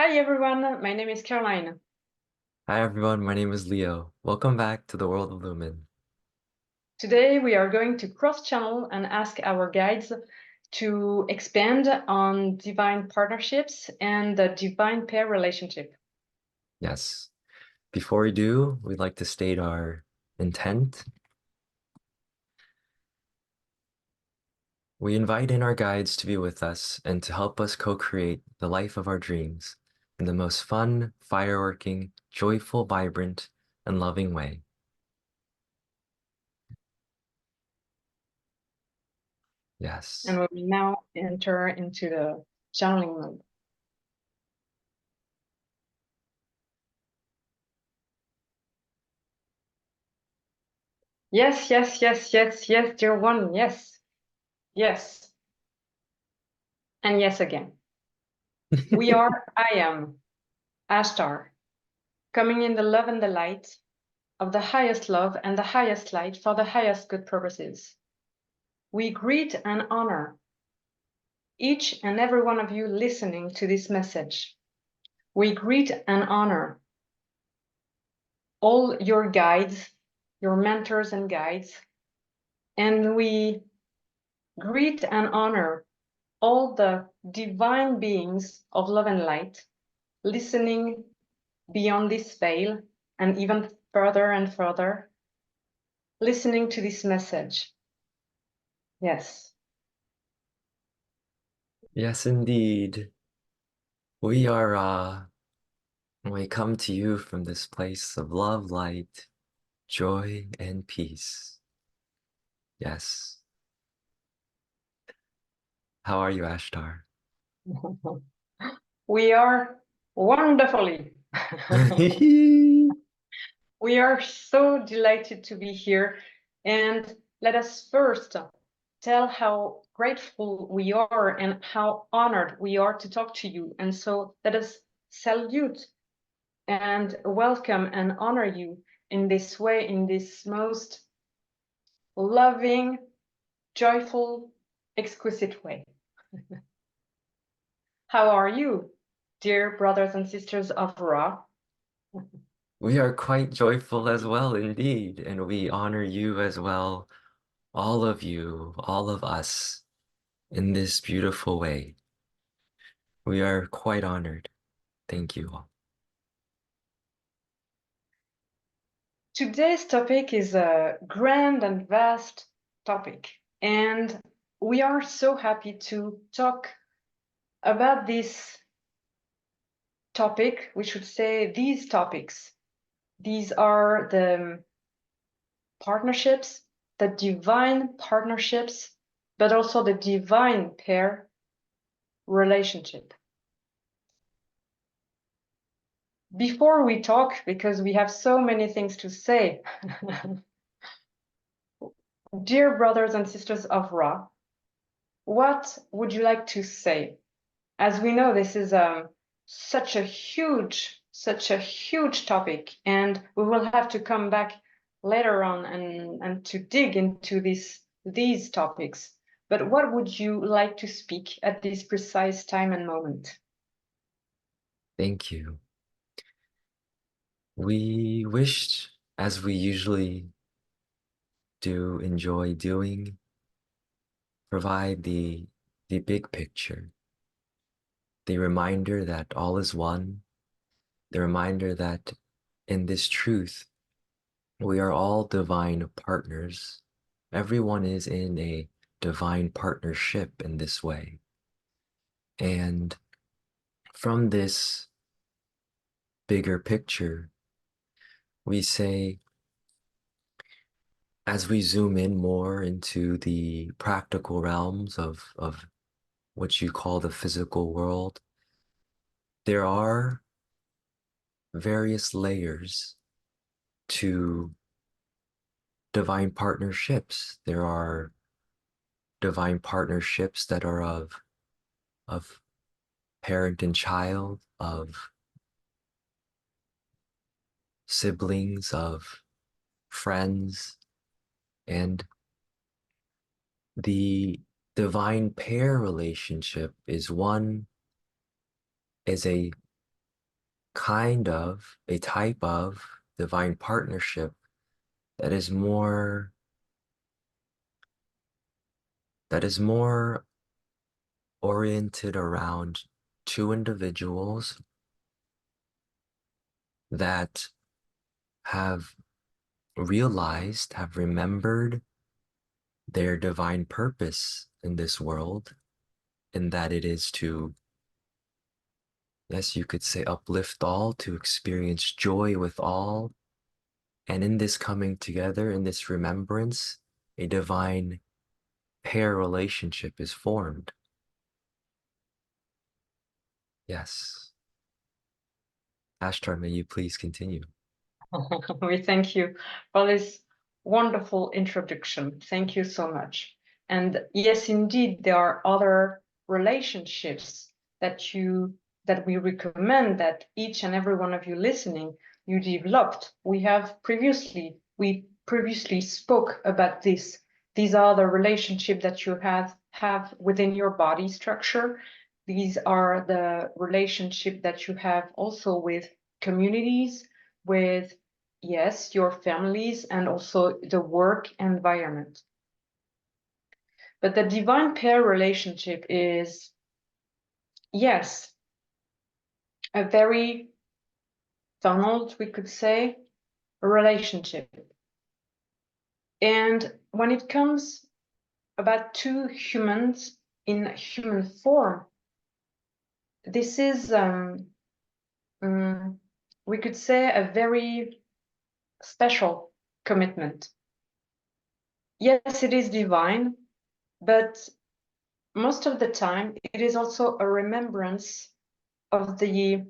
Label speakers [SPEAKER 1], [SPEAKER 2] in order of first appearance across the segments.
[SPEAKER 1] Hi everyone, my name is Caroline.
[SPEAKER 2] Hi everyone, my name is Leo. Welcome back to the world of Lumen.
[SPEAKER 1] Today we are going to cross-channel and ask our guides to expand on divine partnerships and the divine pair relationship.
[SPEAKER 2] Yes, before we do, we'd like to state our intent. We invite in our guides to be with us and to help us co-create the life of our dreams in the most fun, fireworking, joyful, vibrant, and loving way. Yes.
[SPEAKER 1] And we will now enter into the channeling mode. Yes, yes, yes, yes, yes, dear one, yes, yes, and yes again. I am, Ashtar, coming in the love and the light of the highest love and the highest light for the highest good purposes. We greet and honor each and every one of you listening to this message. We greet and honor all your guides, your mentors and guides, and we greet and honor all the divine beings of love and light listening beyond this veil and even further and further, listening to this message. Yes.
[SPEAKER 2] Yes, indeed. We come to you from this place of love, light, joy, and peace. Yes. How are you, Ashtar?
[SPEAKER 1] We are wonderfully. We are so delighted to be here. And let us first tell how grateful we are and how honored we are to talk to you. And so let us salute and welcome and honor you in this way, in this most loving, joyful, exquisite way. How are you, dear brothers and sisters of Ra?
[SPEAKER 2] We are quite joyful as well, indeed, and we honor you as well, all of you, all of us, in this beautiful way. We are quite honored. Thank you all.
[SPEAKER 1] Today's topic is a grand and vast topic, and we are so happy to talk about this topic. We should say these topics. These are the partnerships, the divine partnerships, but also the divine pair relationship. Before we talk, because we have so many things to say, dear brothers and sisters of Ra, what would you like to say? As we know, this is such a huge topic, and we will have to come back later on and to dig into these topics. But what would you like to speak at this precise time and moment?
[SPEAKER 2] Thank you. We wished, as we usually do enjoy doing, provide the big picture, the reminder that all is one, the reminder that in this truth, we are all divine partners. Everyone is in a divine partnership in this way. And from this bigger picture, we say, as we zoom in more into the practical realms of what you call the physical world, there are various layers to divine partnerships. There are divine partnerships that are of parent and child, of siblings, of friends, and the divine pair relationship is a a type of divine partnership that is more oriented around two individuals that have realized, have remembered their divine purpose in this world, and that it is to, yes, you could say, uplift all, to experience joy with all. And in this coming together, in this remembrance, a divine pair relationship is formed. Yes. Ashtar, may you please continue?
[SPEAKER 1] We thank you for this wonderful introduction. Thank you so much. And yes, indeed, there are other relationships that we recommend that each and every one of you listening, you developed. We previously spoke about this. These are the relationship that you have within your body structure. These are the relationship that you have also with communities, with, yes, your families, and also the work environment. But the divine pair relationship is, yes, a very funneled, we could say, relationship. And when it comes about two humans in human form, this is, we could say, a very special commitment. Yes, it is divine, but most of the time it is also a remembrance of the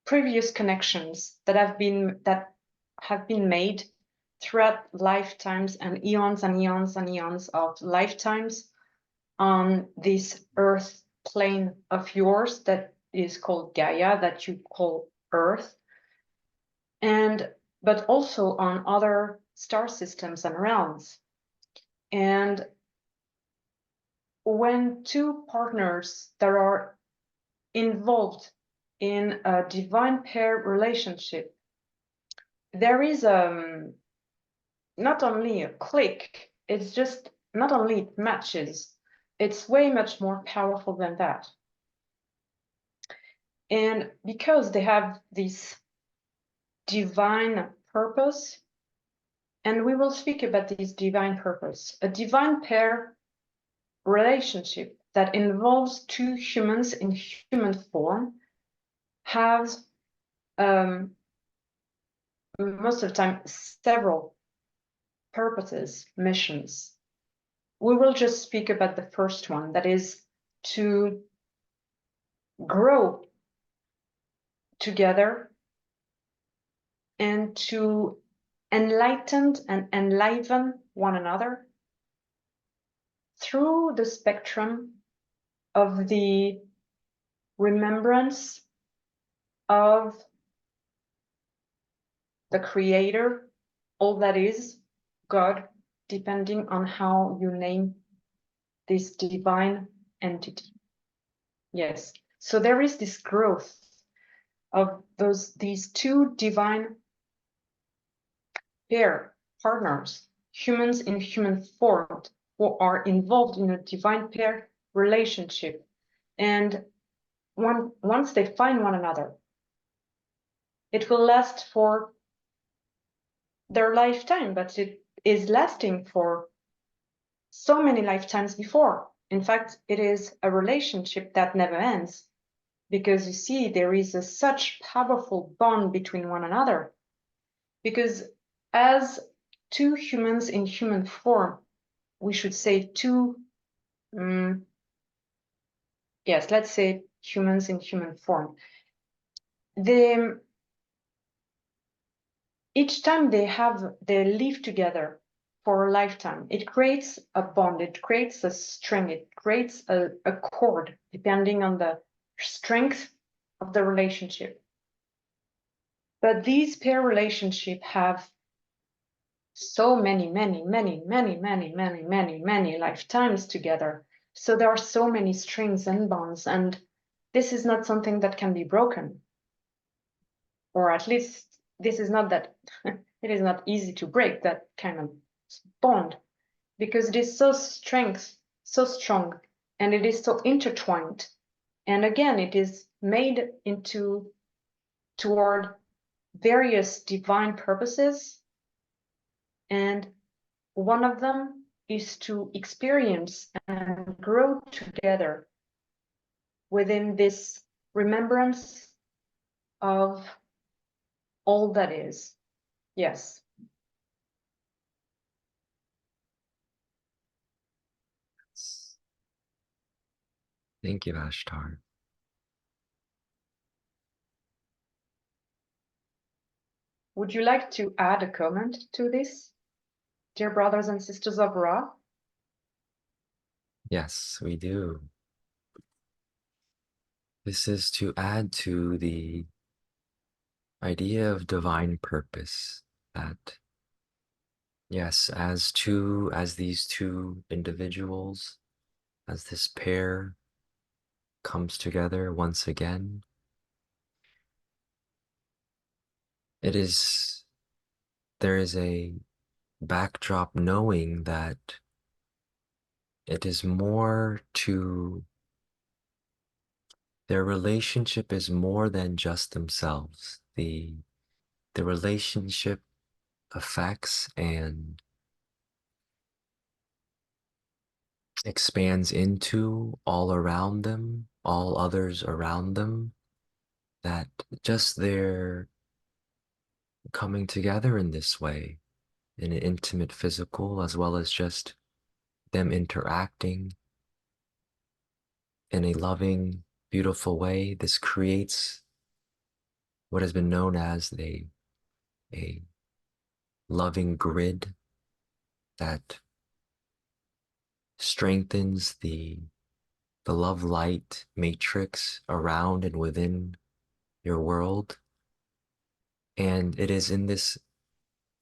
[SPEAKER 1] previous connections that have been made throughout lifetimes and eons and eons and eons of lifetimes on this earth plane of yours that is called Gaia, that you call Earth, but also on other star systems and realms. And when two partners that are involved in a divine pair relationship, there is not only a click, it's just not only it matches, it's way much more powerful than that. And because they have this divine purpose, and we will speak about this divine purpose, a divine pair relationship that involves two humans in human form has most of the time several purposes, missions. We will just speak about the first one, that is to grow together and to enlighten and enliven one another through the spectrum of the remembrance of the Creator, all that is, God, depending on how you name this divine entity. Yes, so there is this growth of these two divine pair partners, humans in human form, who are involved in a divine pair relationship. And once they find one another, it will last for their lifetime, but it is lasting for so many lifetimes before. In fact, it is a relationship that never ends, because you see, there is such powerful bond between one another. Because as two humans in human form, we should say yes, let's say humans in human form. Each time they live together for a lifetime, it creates a bond, it creates a string, it creates a cord, depending on the strength of the relationship. But these pair relationships have so many lifetimes together. So there are so many strings and bonds, and this is not something that can be broken. or at least this is not that, it is not easy to break that kind of bond, because it is so strong, and it is so intertwined. And again, it is made into toward various divine purposes. And one of them is to experience and grow together within this remembrance of all that is. Yes.
[SPEAKER 2] Thank you, Ashtar.
[SPEAKER 1] Would you like to add a comment to this, dear brothers and sisters of Ra?
[SPEAKER 2] Yes, we do. This is to add to the idea of divine purpose, that yes, as these two individuals, as this pair comes together once again, there is a backdrop knowing that it is more to their relationship is more than just themselves. The relationship affects and expands into all around them, all others around them, that just their coming together in this way, in an intimate physical, as well as just them interacting in a loving, beautiful way, this creates what has been known as a loving grid that strengthens the love light matrix around and within your world. And it is in this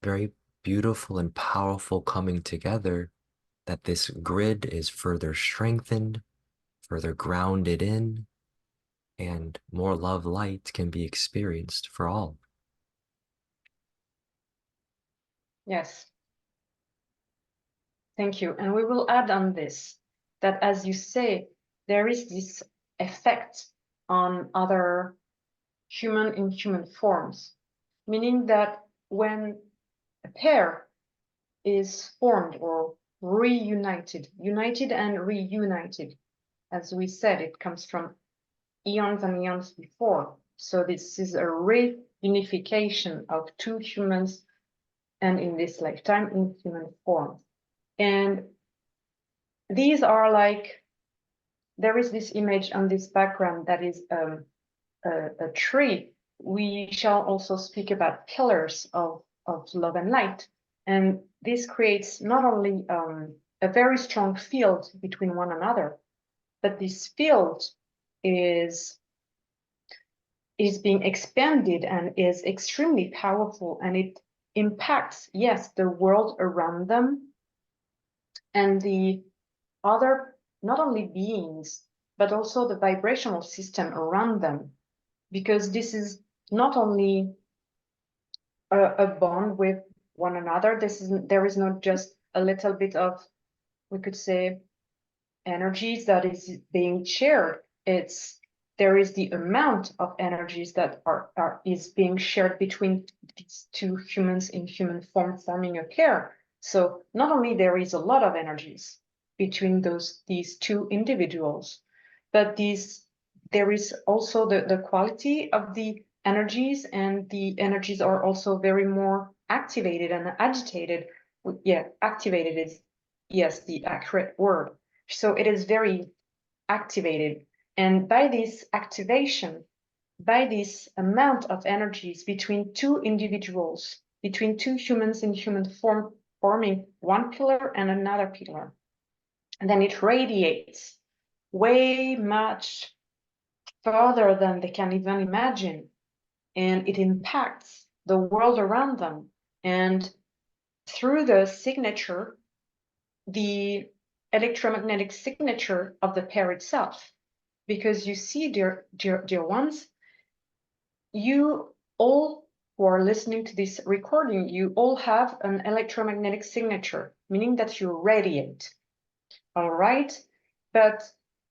[SPEAKER 2] very beautiful and powerful coming together that this grid is further strengthened, further grounded in, and more love light can be experienced for all.
[SPEAKER 1] Yes. Thank you. And we will add on this that, as you say, there is this effect on other human in human forms, meaning that when a pair is formed or united and reunited, as we said, it comes from eons and eons before. So this is a reunification of two humans, and in this lifetime in human form. And these are like, there is this image on this background that is a tree. We shall also speak about pillars of love and light. And this creates not only a very strong field between one another, but this field is being expanded and is extremely powerful, and it impacts, yes, the world around them and the other, not only beings, but also the vibrational system around them, because this is not only a bond with one another. There is not just a little bit of, we could say, energies that is being shared. There is the amount of energies that is being shared between these two humans in human form forming a pair. So not only there is a lot of energies between these two individuals, but there is also the quality of the energies, and the energies are also very more activated and agitated. Yeah, activated is, yes, the accurate word. So it is very activated. And by this activation, by this amount of energies between two individuals, between two humans in human form, forming one pillar and another pillar, and then it radiates way much further than they can even imagine. And it impacts the world around them. And through the signature, the electromagnetic signature of the pair itself. Because you see, dear ones, you all who are listening to this recording, you all have an electromagnetic signature, meaning that you radiate. All right?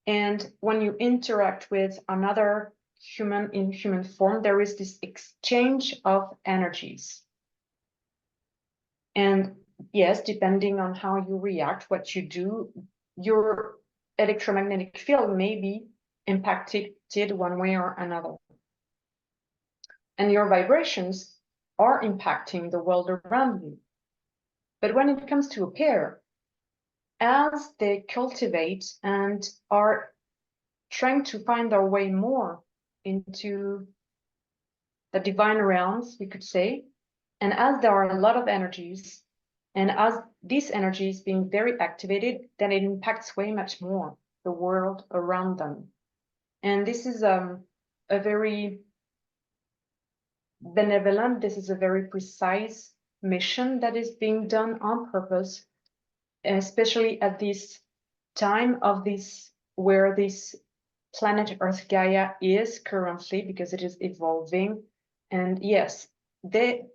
[SPEAKER 1] And when you interact with another human in human form, there is this exchange of energies. And yes, depending on how you react, what you do, your electromagnetic field may be impacted one way or another. And your vibrations are impacting the world around you. But when it comes to a pair, as they cultivate and are trying to find their way more into the divine realms, we could say, and as there are a lot of energies, and as this energy is being very activated, then it impacts way much more the world around them. And this is a very benevolent, this is a very precise mission that is being done on purpose, especially at this time of this, where this planet Earth Gaia is currently, because it is evolving. And yes, the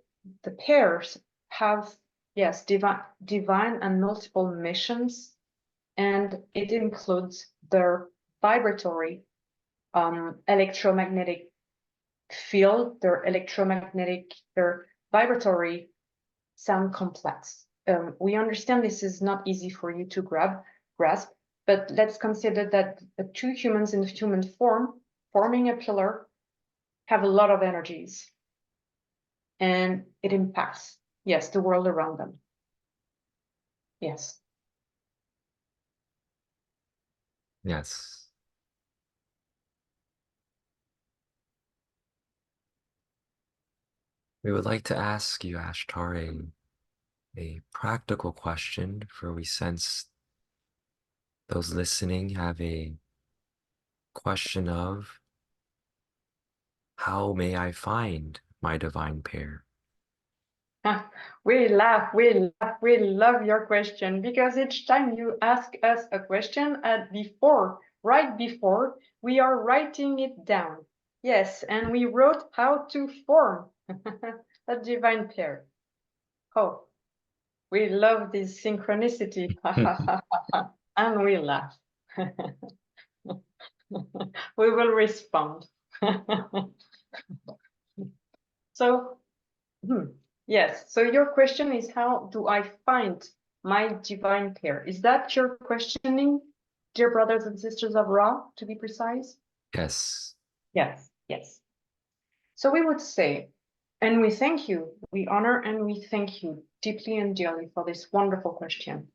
[SPEAKER 1] pairs have, yes, divine and multiple missions, and it includes their vibratory electromagnetic field, their vibratory sound complex. We understand this is not easy for you to grasp, but let's consider that the two humans in the human form forming a pillar have a lot of energies, and it impacts, yes, the world around them. Yes.
[SPEAKER 2] Yes. We would like to ask you, Ashtar, a practical question, for we sense those listening have a question of, how may I find my divine pair?
[SPEAKER 1] We laugh, we love your question, because each time you ask us a question right before, we are writing it down. Yes, and we wrote how to form a divine pair. Oh, we love this synchronicity. And we laugh. We will respond. So, yes, so your question is, how do I find my divine pair? Is that your questioning, dear brothers and sisters of Ra, to be precise?
[SPEAKER 2] Yes.
[SPEAKER 1] Yes, yes. So we would say, and we thank you, we honor and we thank you deeply and dearly for this wonderful question.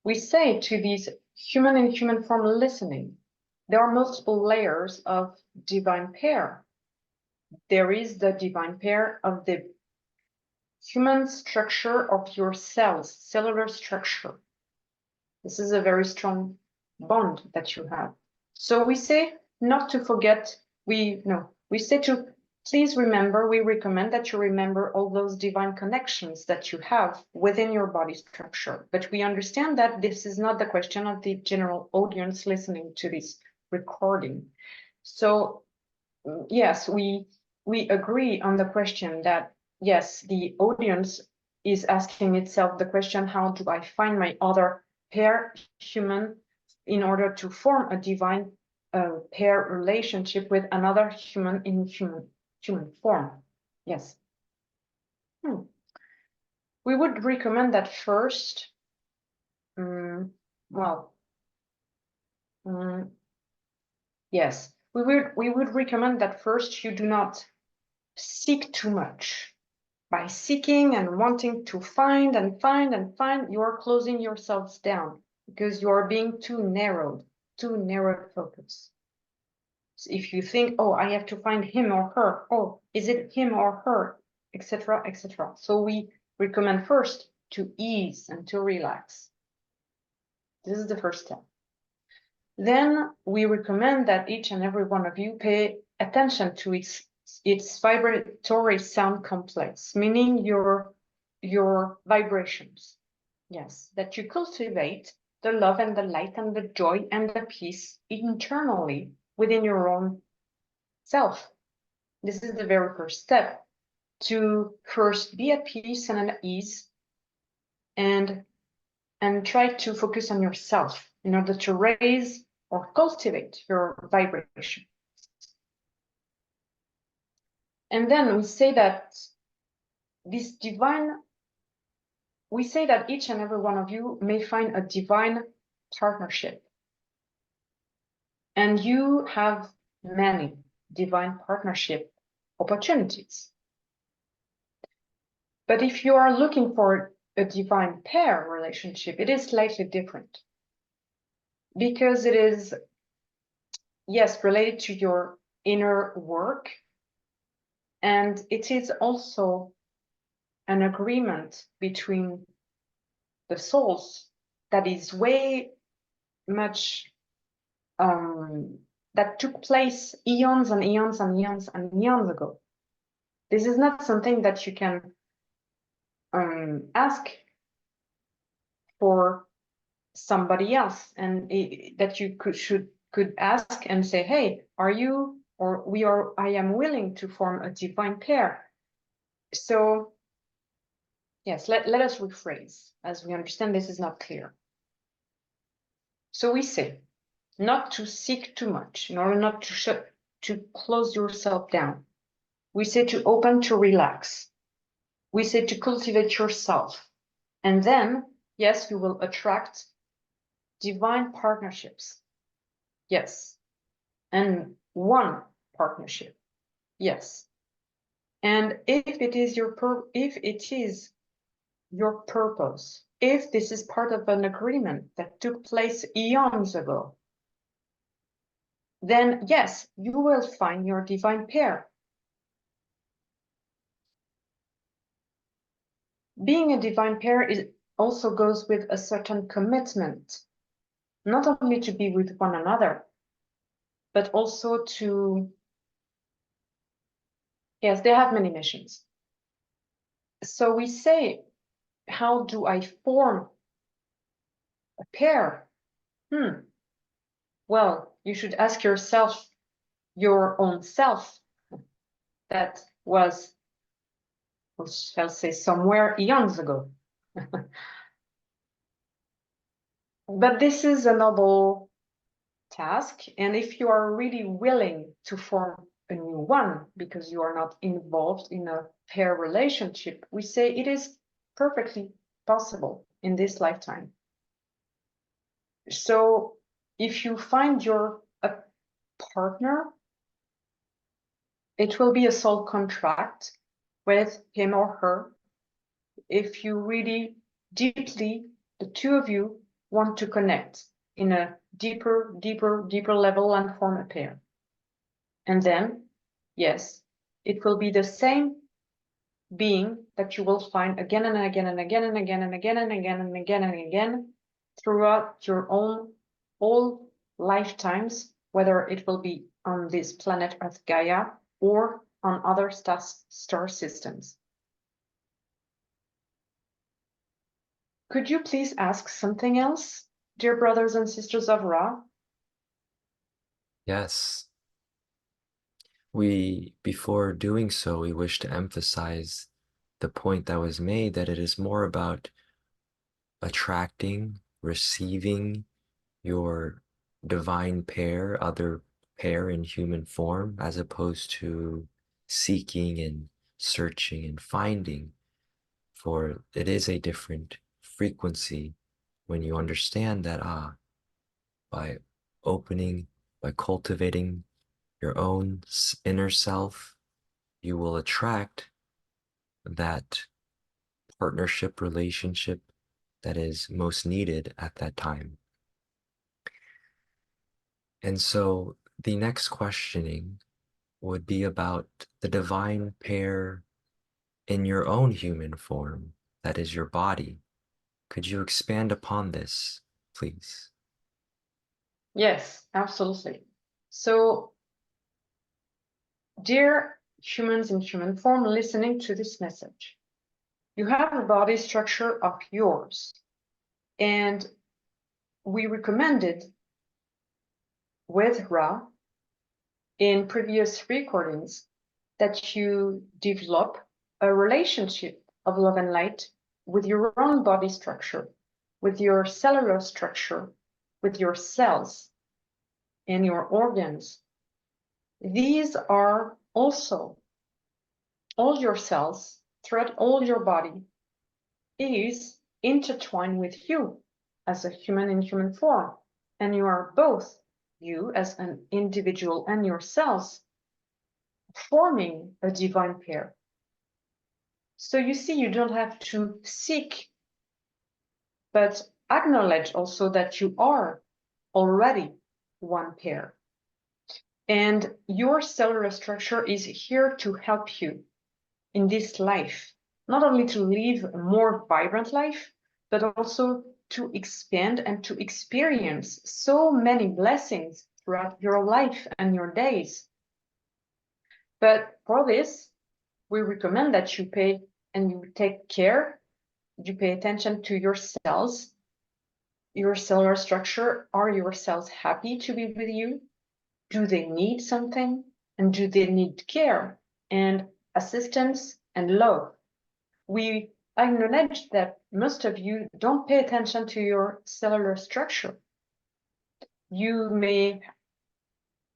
[SPEAKER 1] We say to these human and human form listening, there are multiple layers of divine pair. There is the divine pair of the human structure of your cells, cellular structure. This is a very strong bond that you have. So we say not to forget, we say to please remember, we recommend that you remember all those divine connections that you have within your body structure. But we understand that this is not the question of the general audience listening to this recording. So yes, we agree on the question that, yes, the audience is asking itself the question, how do I find my other pair human in order to form a divine pair relationship with another human in human form? Yes. We would recommend that first, yes, we would recommend that first you do not seek too much. By seeking and wanting to find and find and find, you are closing yourselves down, because you are being too narrow focus. So if you think, oh, I have to find him or her, oh, is it him or her, etc., etc. So we recommend first to ease and to relax. This is the first step. Then we recommend that each and every one of you pay attention to its vibratory sound complex, meaning your vibrations. Yes, that you cultivate the love and the light and the joy and the peace internally within your own self. This is the very first step. to first be at peace and at ease, and try to focus on yourself in order to raise or cultivate your vibration. And then we say that each and every one of you may find a divine partnership. And you have many divine partnership opportunities. But if you are looking for a divine pair relationship, it is slightly different. Because it is, yes, related to your inner work. And it is also an agreement between the souls that is way much that took place eons and eons and eons and eons ago. This is not something that you can ask for somebody else, and that you could ask and say, hey, are you, or I am willing to form a divine pair. So yes, let us rephrase, as we understand this is not clear. So we say not to seek too much in order not to close yourself down. We say to open, to relax. We say to cultivate yourself. And then, yes, you will attract divine partnerships. Yes. And one partnership. Yes. And if it is your purpose, if this is part of an agreement that took place eons ago, then yes, you will find your divine pair. Being a divine pair also goes with a certain commitment, not only to be with one another, but also to, yes, they have many missions. So we say, how do I form a pair? Well, you should ask yourself, your own self, that was, we shall say, somewhere eons ago. But this is a noble task, and if you are really willing to form a new one because you are not involved in a pair relationship, we say it is perfectly possible in this lifetime. So if you find a partner, it will be a soul contract with him or her. If you really deeply, the two of you want to connect in a deeper level and form a pair. And then, yes, it will be the same being that you will find again and again and again and again and again and again and again and again throughout your own all lifetimes, whether it will be on this planet Earth Gaia or on other star systems. Could you please ask something else, dear brothers and sisters of Ra?
[SPEAKER 2] Yes. Before doing so, we wish to emphasize the point that was made, that it is more about attracting, receiving your divine pair, other pair in human form, as opposed to seeking and searching and finding, for it is a different frequency when you understand that, by opening, by cultivating your own inner self, you will attract that partnership relationship that is most needed at that time. And so the next questioning would be about the divine pair in your own human form, that is your body. Could you expand upon this, please?
[SPEAKER 1] Yes, absolutely. So, dear humans in human form listening to this message, you have a body structure of yours, and we recommended with Ra in previous recordings that you develop a relationship of love and light with your own body structure, with your cellular structure, with your cells and your organs. These are also all your cells throughout all your body is intertwined with you as a human in human form. And you are both, you as an individual and your cells, forming a divine pair. So you see, you don't have to seek, but acknowledge also that you are already one pair. And your cellular structure is here to help you in this life, not only to live a more vibrant life, but also to expand and to experience so many blessings throughout your life and your days. But for this, we recommend that you pay and you take care, you pay attention to your cells, your cellular structure. Are your cells happy to be with you? Do they need something? And do they need care and assistance and love? We acknowledge that most of you don't pay attention to your cellular structure. You may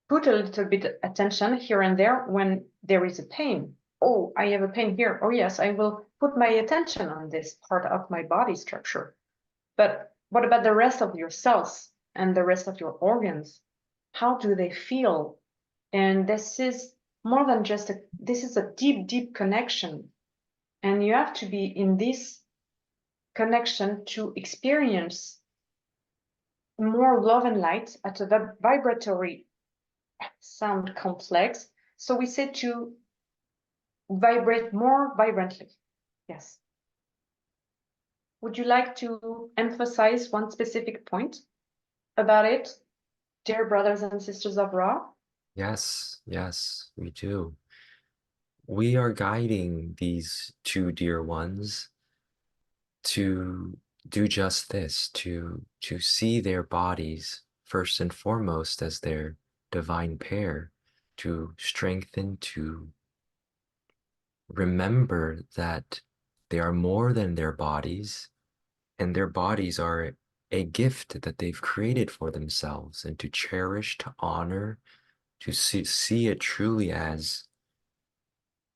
[SPEAKER 1] put a little bit attention here and there when there is a pain. Oh, I have a pain here. Oh yes, I will put my attention on this part of my body structure. But what about the rest of your cells and the rest of your organs? How do they feel? And this is more than just this is a deep, deep connection. And you have to be in this connection to experience more love and light at a vibratory sound complex. So we say to vibrate more vibrantly. Yes. Would you like to emphasize one specific point about it, dear brothers and sisters of Ra?
[SPEAKER 2] Yes, yes, we do. We are guiding these two dear ones to do just this, to see their bodies first and foremost as their divine pair, to strengthen, to remember that they are more than their bodies, and their bodies are a gift that they've created for themselves, and to cherish, to honor, to see it truly as,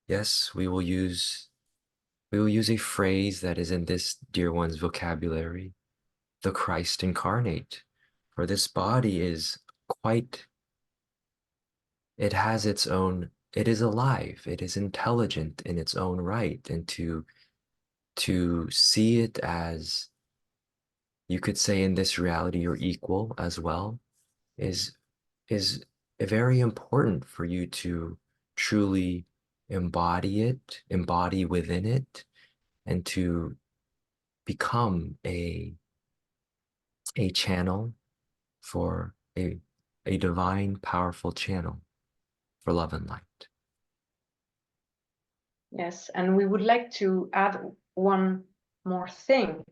[SPEAKER 2] yes, we will use a phrase that is in this dear one's vocabulary, the Christ incarnate. For this body is quite, it has its own, it is alive, it is intelligent in its own right, and to see it as, you could say in this reality, you're equal as well, is is very important for you to truly embody within it, and to become a channel for a divine, powerful channel for love and light.
[SPEAKER 1] Yes, and we would like to add one more thing,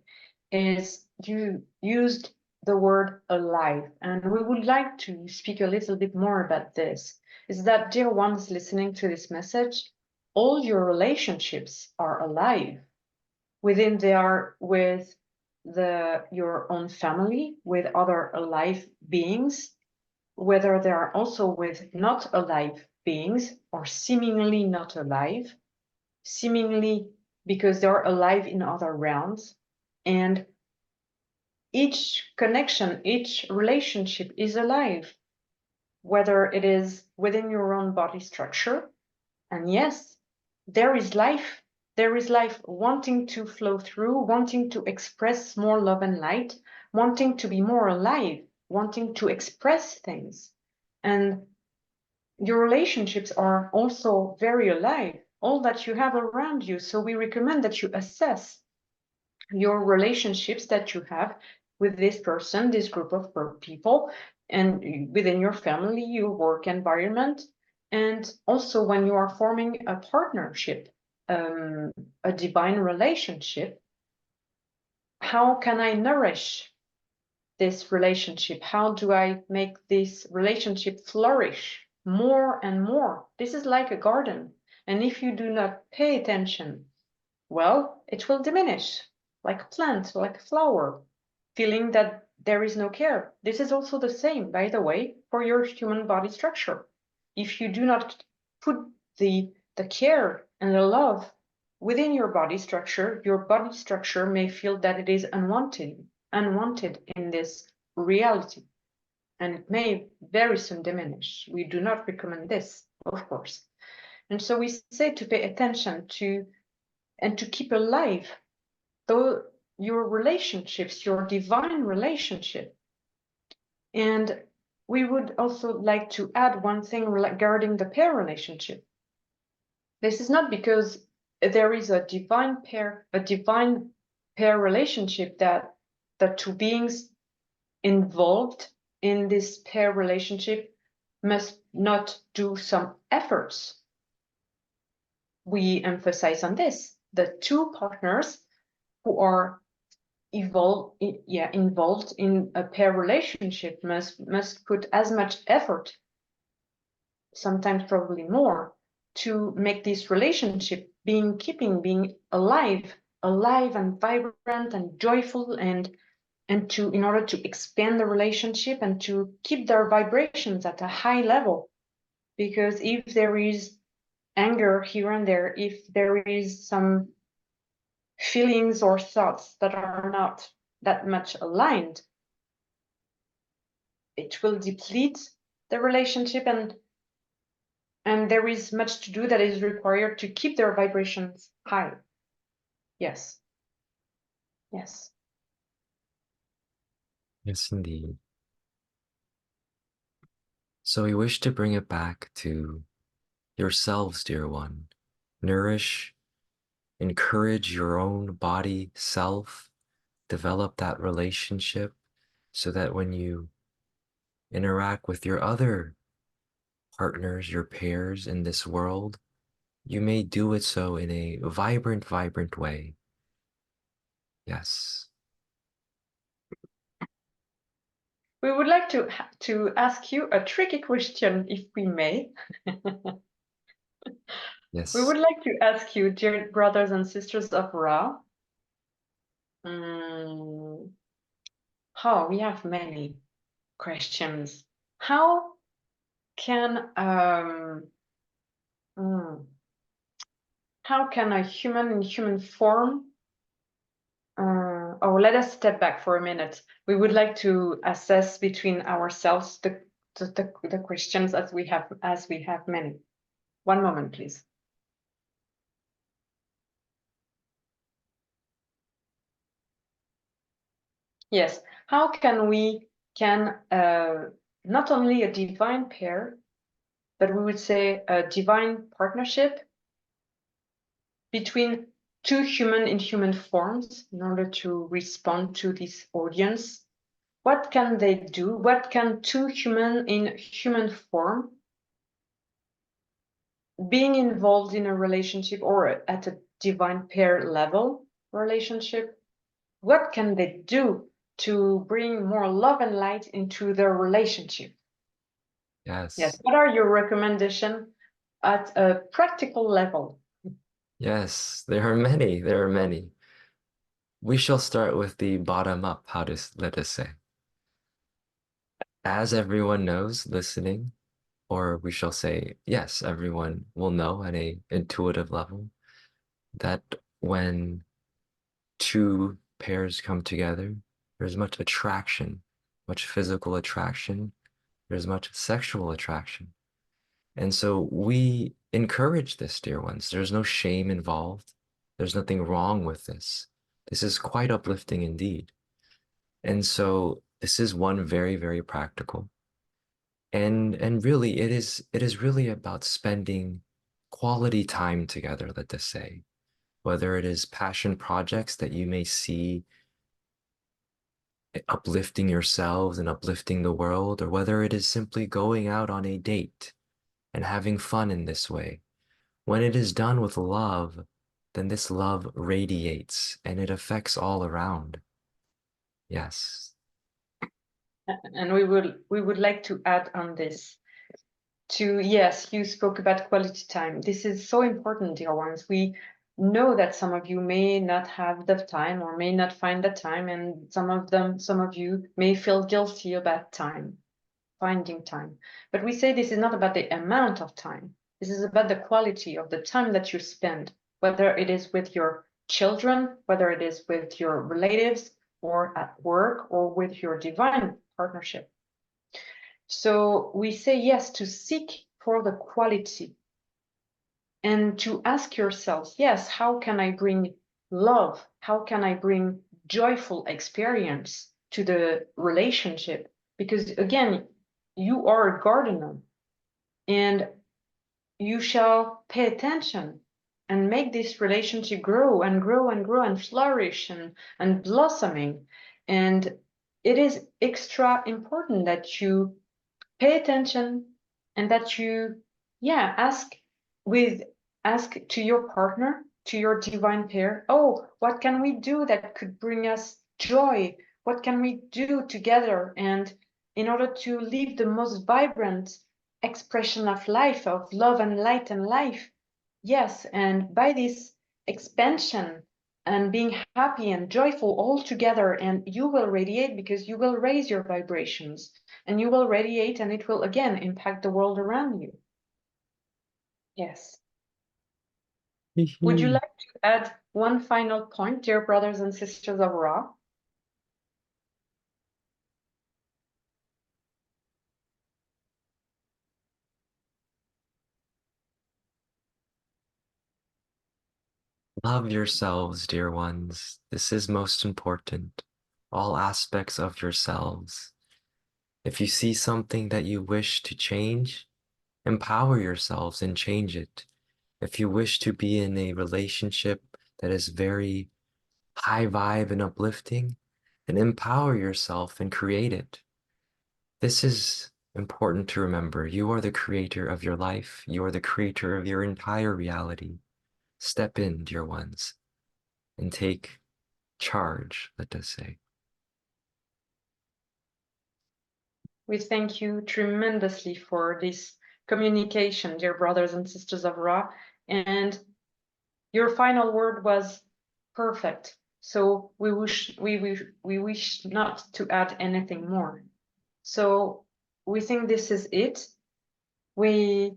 [SPEAKER 1] is you used the word alive, and we would like to speak a little bit more about this, is that, dear ones listening to this message, all your relationships are alive. Within they are with your own family, with other alive beings, whether they are also with not alive beings or seemingly not alive, seemingly because they're alive in other realms. And each connection, each relationship is alive, whether it is within your own body structure. And yes, there is life. There is life wanting to flow through, wanting to express more love and light, wanting to be more alive, wanting to express things. And your relationships are also very alive, all that you have around you. So we recommend that you assess your relationships that you have with this person, this group of people, and within your family, your work environment, and also when you are forming a partnership, a divine relationship. How can I nourish this relationship? How do I make this relationship flourish more and more? This is like a garden. And if you do not pay attention, well, it will diminish, like a plant, like a flower, feeling that there is no care. This is also the same, by the way, for your human body structure. If you do not put the care and the love within your body structure may feel that it is unwanted in this reality, and it may very soon diminish. We do not recommend this, of course. And so we say to pay attention to and to keep alive though your relationships, your divine relationship. And we would also like to add one thing regarding the pair relationship. This is not because there is a divine pair relationship that the two beings involved in this pair relationship must not do some efforts. We emphasize on this. The two partners who are involved in a pair relationship must put as much effort, sometimes probably more, to make this relationship being alive and vibrant and joyful, and to in order to expand the relationship and to keep their vibrations at a high level. Because if there is anger here and there, if there is some feelings or thoughts that are not that much aligned, it will deplete the relationship, and there is much to do that is required to keep their vibrations high. Yes. Yes.
[SPEAKER 2] Yes, indeed. So we wish to bring it back to yourselves, dear one. Nourish, encourage your own body, self, develop that relationship so that when you interact with your other partners, your pairs in this world, you may do it so in a vibrant, vibrant way. Yes.
[SPEAKER 1] We would like to ask you a tricky question, if we may.
[SPEAKER 2] Yes.
[SPEAKER 1] We would like to ask you, dear brothers and sisters of Ra, we have many questions. How can a human in human form let us step back for a minute. We would like to assess between ourselves the questions as we have many. One moment, please. Yes, how can not only a divine pair, but we would say a divine partnership between two human in human forms in order to respond to this audience? What can they do? What can two human in human form being involved in a relationship or at a divine pair level relationship? What can they do to bring more love and light into their relationship?
[SPEAKER 2] Yes.
[SPEAKER 1] Yes. What are your recommendations at a practical level?
[SPEAKER 2] Yes, there are many. There are many. We shall start with the bottom up, let us say. As everyone knows listening, or we shall say, yes, everyone will know at a intuitive level that when two pairs come together, there's much attraction, much physical attraction, there's much sexual attraction. And so we encourage this, dear ones. There's no shame involved. There's nothing wrong with this. This is quite uplifting indeed. And so this is one very, very practical. And really it is really about spending quality time together, let us say. Whether it is passion projects that you may see uplifting yourselves and uplifting the world, or whether it is simply going out on a date and having fun in this way. When it is done with love, then this love radiates and it affects all around. Yes.
[SPEAKER 1] And we would like to add on this. yes, you spoke about quality time. This is so important, dear ones. We know that some of you may not have the time or may not find the time, and some of you may feel guilty about time, finding time. But we say this is not about the amount of time. This is about the quality of the time that you spend, whether it is with your children, whether it is with your relatives, or at work, or with your divine partnership. So we say yes to seek for the quality and to ask yourselves, yes, how can I bring love? How can I bring joyful experience to the relationship? Because again, you are a gardener and you shall pay attention and make this relationship grow and grow and grow and flourish and blossoming. And it is extra important that you pay attention and that you ask with ask to your partner, to your divine pair, oh, what can we do that could bring us joy? What can we do together? And in order to live the most vibrant expression of life, of love and light and life. Yes, and by this expansion and being happy and joyful all together, and you will radiate because you will raise your vibrations and you will radiate, and it will again impact the world around you. Yes. Would you like to add one final point, dear brothers and sisters of Ra?
[SPEAKER 2] Love yourselves, dear ones. This is most important. All aspects of yourselves. If you see something that you wish to change, empower yourselves and change it. If you wish to be in a relationship that is very high vibe and uplifting, then empower yourself and create it. This is important to remember. You are the creator of your life. You are the creator of your entire reality. Step in, dear ones, and take charge, let us say.
[SPEAKER 1] We thank you tremendously for this communication, dear brothers and sisters of Ra. And your final word was perfect. So we wish not to add anything more. So we think this is it. We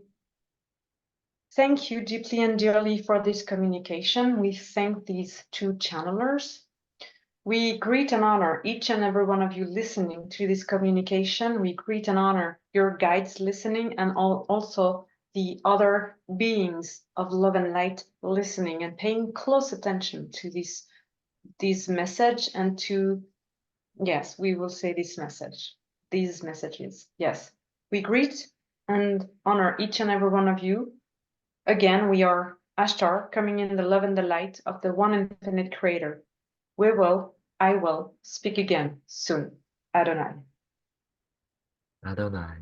[SPEAKER 1] thank you deeply and dearly for this communication. We thank these two channelers. We greet and honor each and every one of you listening to this communication. We greet and honor your guides listening, and also the other beings of love and light listening and paying close attention to this message and to, yes, we will say this message, these messages. Yes, we greet and honor each and every one of you. Again, we are Ashtar, coming in the love and the light of the one infinite creator. I will speak again soon. Adonai.
[SPEAKER 2] Adonai.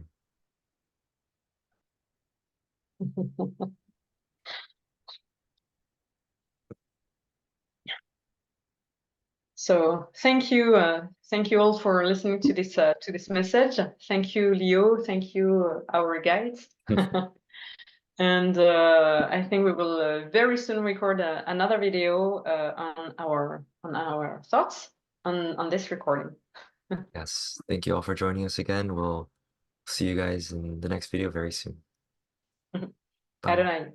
[SPEAKER 1] So thank you all for listening to this message. Thank you, Leo. Thank you, our guides. And I think we will very soon record another video on our thoughts on this recording.
[SPEAKER 2] Yes, thank you all for joining us again. We'll see you guys in the next video very soon. Bye.
[SPEAKER 1] Adonai.